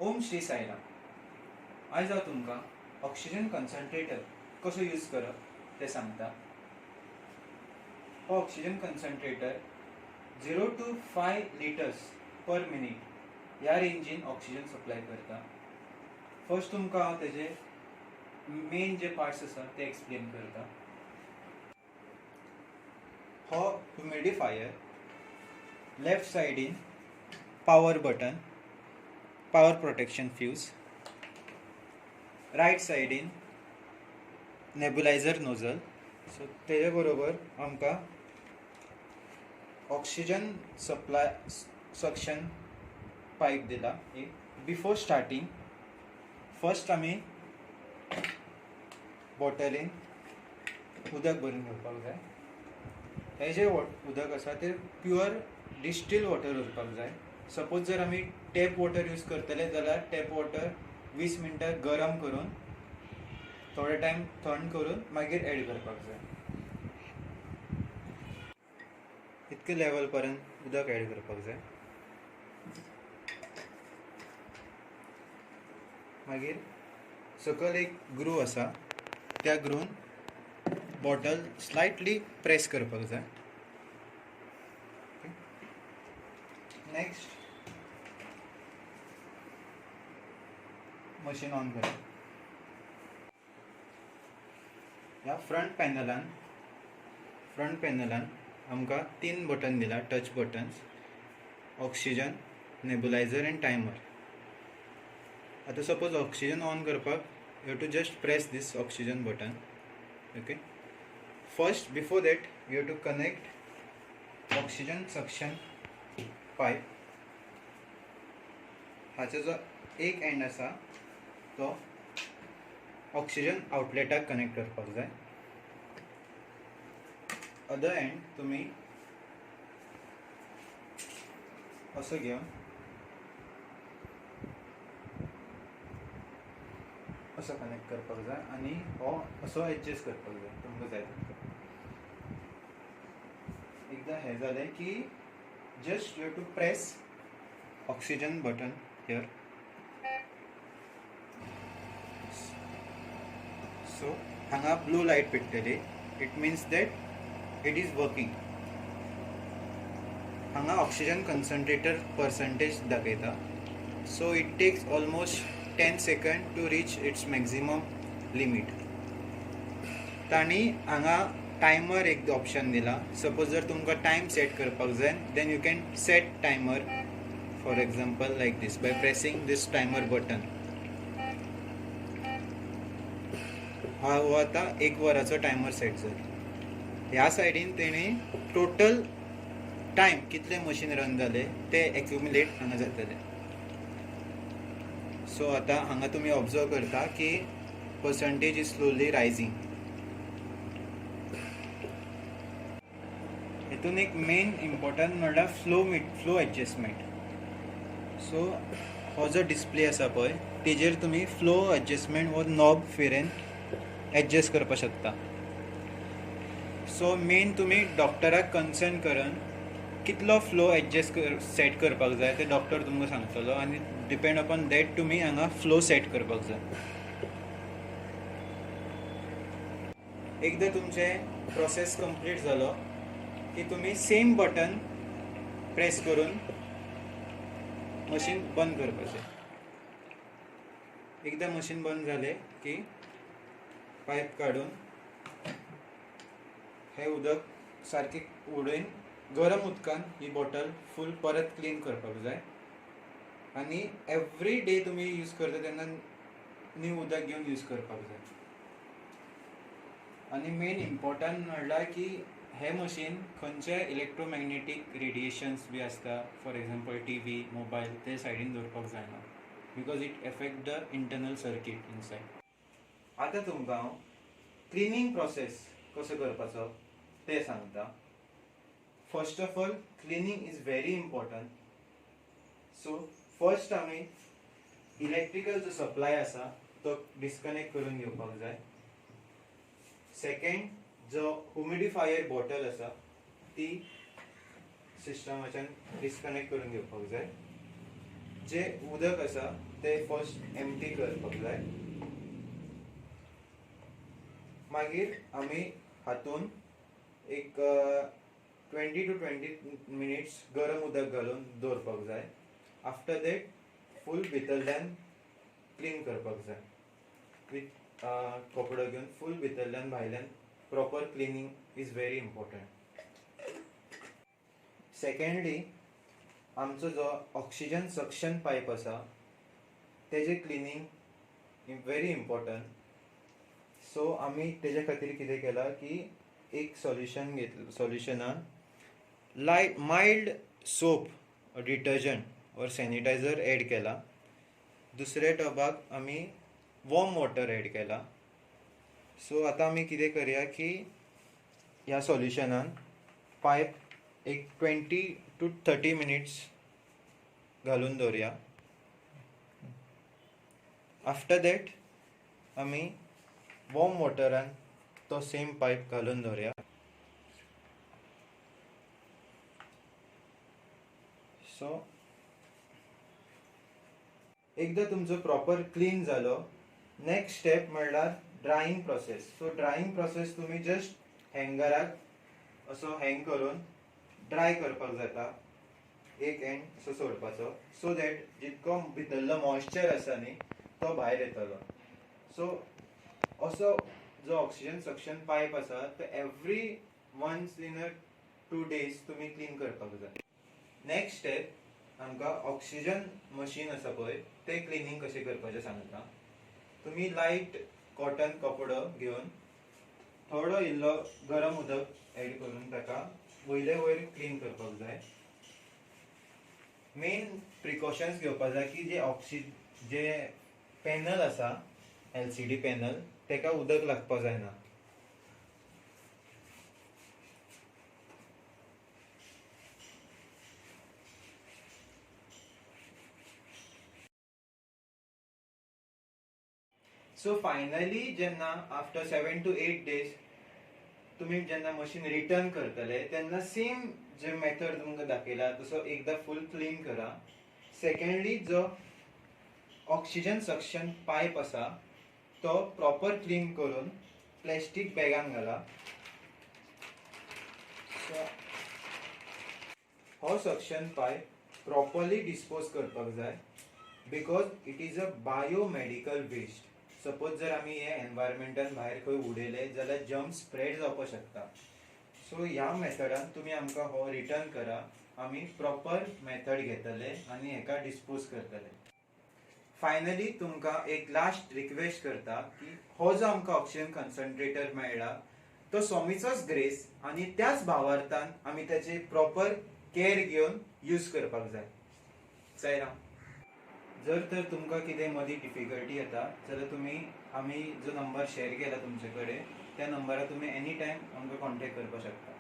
ओम श्री साईराम. आयज हांव तुमकां ऑक्सिजन कन्सन्ट्रेटर कसो यूज करप तें सांगता. हो oxygen concentrator 0 to 5 liters per minute ह्या रेंजीन ऑक्सिजन सप्लाय करता. फर्स्ट तुमकां हांव तेजे मेन जे पार्ट्स आसा ते एक्सप्लेन करता. हो ह्युमिडिफायर, लेफ्ट सायडीन power button, power protection fuse, right सायडीन नेबुलायझर नोजल. सो तेजे बरोबर आमकां ऑक्सिजन सप्लाय सक्शन पायप दिला. बिफोर स्टार्टींग फर्स्ट आमी बॉटलीन उदक भरून घेवपाक जाय. हें जें उदक आसा तें प्युअर डिस्टील वॉटर उरपाक जाय. सपोज जर आमी टॅप वॉटर यूज करतले जाल्यार टॅप वॉटर 20 मिनटां गरम करून थोडे टायम थंड करून मागीर एड करपाक जाय. इतके लेवल पर्यंत उदक एड करपाक जाय. मागीर सकयल एक ग्रू आसा, त्या ग्रून बॉटल स्लायटली प्रेस करपाक जाय. नेक्स्ट मशीन ऑन करप. ह्या फ्रंट पॅनलान आमकां 3 बटन दिला, touch buttons: oxygen, nebuliser and timer. आतां सपोज ऑक्सिजन ऑन करपाक you have to just press this oxygen button. Okay. First before that you have to connect oxygen suction pipe. हाचो जो एक and आसा तो oxygen आउटलेटाक connect करपाक जाय. Other and तुमी असो घेवन असो कनेक्ट करपाक जाय आनी हो असो एडजस्ट करपाक जाय तुमकां जाय. एकदां हें जालें की just you have to press oxygen button here. So हांगा ब्लू लायट पेटतली. It means that it is working. हांगा ऑक्सिजन कन्सन्ट्रेटर पर्संटेज दाखयता. So it takes almost 10 seconds to reach its maximum limit. ताणी हांगा टायमर एक option दिला. Suppose जर तुमकां टायम सेट करपाक जाय then you can set timer, for example like this, by pressing this timer button. हो आतां 1 वराचो टायमर सेट जालो. ह्या सायडीन तेणी टोटल टायम कितले मशीन रन जाले ते एक्युमुलेट हांगा जातले. सो आतां हांगा तुमी ऑब्जर्व करता की पर्संटेज इज स्लोली रायझींग. हितून एक मेन इम्पॉर्टंट म्हणल्यार फ्लो एडजस्टमेंट. सो हो जो डिस्प्ले आसा पळय तेजेर तुमी फ्लो एडजस्टमेंट हो नॉब फिरेन एडजस्ट करपाक शकता. सो मेन तुमी डॉक्टराक कन्सर्न करून कितलो फ्लो एडजस्ट सेट करपाक जाय ते डॉक्टर तुमकां सांगतलो आनी डिपेंड अपॉन दॅट तुमी हांगा फ्लो सेट करपाक जाय. एकदां तुमचें प्रोसेस कंप्लीट जालो की तुमी सेम बटन प्रेस करून मशीन बंद करपाचें. एकदां मशीन बंद जालें की पायप काडून हें उदक सारकें उडयन गरम उदकान ही बॉटल फूल परत क्लीन करपाक जाय. आनी एवरी डे तुमी यूज करता तेन्ना न्यू उदक घेवन यूज करपाक जाय. आनी मेन इम्पॉर्टंट म्हणल्यार की हें मशीन खंयचे इलेक्ट्रोमॅग्नेटीक रेडिएशन्स बी आसता, फॉर एग्जाम्पल टीव्ही, मोबायल, ते सायडीन दवरपाक जायना, because it effect the internal circuit inside. आतां तुमकां हांव क्लिनिंग प्रोसेस कसो करपाचो तें सांगता. First of all cleaning is very important. So first आमी इलेक्ट्रिकल जो सप्लाय आसा तो डिस्कनेक्ट करून घेवपाक जाय. सेकंड, जो ह्युमिडिफायर बॉटल आसा ती सिस्टमाच्यान डिस्कनेक्ट करून घेवपाक जाय. जे उदक आसा ते फर्स्ट एम्प्टी करपाक जाय. मागीर आमी हातून एक 20 to 20 minutes गरम उदक घालून दवरपाक जाय. आफ्टर दॅट फूल भितरल्यान क्लीन करपाक जाय विथ कपडो घेवन फूल भितरल्यान भायल्यान proper cleaning is very important. Secondly आमचो जो ऑक्सिजन सक्शन पायप आसा तेजे क्लिनींग व्हेरी इम्पॉर्टंट. सो आमी तेजे खातीर कितें केलां की एक सोल्युशनान मायल्ड सोप डिटर्जंट और सॅनिटायझर एड केला. दुसऱ्या टबाक आमी वॉर्म वॉटर एड केला. सो आतां आमी कितें करया की ह्या सोल्युशनान पायप एक 20 to 30 minutes घालून दवरया. आफ्टर दॅट आमी वॉर्म वॉटरान तो सेम पायप घालून दवरया. सो एकदा तुमचो प्रॉपर क्लीन जालो, नेक्स्ट स्टेप म्हणल्यार ड्रायिंग प्रोसेस. सो ड्रायिंग प्रोसेस तुम्ही जस्ट हँगराक असो हँग करून ड्राय करपाक जाता. एक एंड असो सोडपाचो सो दॅट जितको भितरलो मॉइश्चर आसा न्ही तो भायर येतलो. सो असो जो ऑक्सिजन सक्शन पायप आसा तो एवरी वन्स इन 2 days तुम्ही क्लीन करपाक जाय. नेक्स्ट स्टेप आमकां ऑक्सिजन मशीन आसा पळय ते क्लिनींग कशें करपाचें सांगता. तुम्ही लायट कॉटन कपडो घेवन थोडो इल्लो गरम उदक एड करून ताका वयले वयर क्लीन करपाक जाय. मेन प्रिकॉशन्स घेवपाक जाय की जे पॅनल आसा LCD पॅनल तेका उदक लागपाक जायना. सो फायनली जेन्ना आफ्टर 7 to 8 days तुम्ही जेन्ना मशीन रिटर्न करतले तेन्ना सेम जे मेथड तुमकां दाखयला तसो एकदा फुल क्लीन करा. सेकंडली जो ऑक्सिजन सक्शन पायप आसा तो प्रॉपर क्लीन करून प्लॅस्टीक बॅगान घाला. हो सक्शन पायप प्रॉपरली डिस्पोज करपाक जाय because it is a biomedical waste. Suppose जर आमी हे एनवायरमेंटान भायर खंय उडयले जाल्यार जर्म स्प्रेड जावपाक शकता. सो ह्या मेथडान तुम्ही आमकां हो रिटर्न करा. आमी प्रॉपर मेथड घेतले आनी हेका डिस्पोज करतले. फायनली तुमकां एक लास्ट रिक्वेस्ट करता की हो जो आमकां ऑक्सिजन कन्सन्ट्रेटर मेळ्ळा तो स्वामीचोच ग्रेस आनी त्याच भावार्थान आमी त्याची प्रॉपर केअर घेवन यूज करपाक जाय. सायराम. जर तर तुमकां कितें मदीं डिफिकल्टी येता जाल्यार तुमी आमी जो नंबर शेअर केला तुमचे कडेन त्या नंबरार तुमी एनी टायम आमकां कॉन्टॅक्ट करपाक शकता.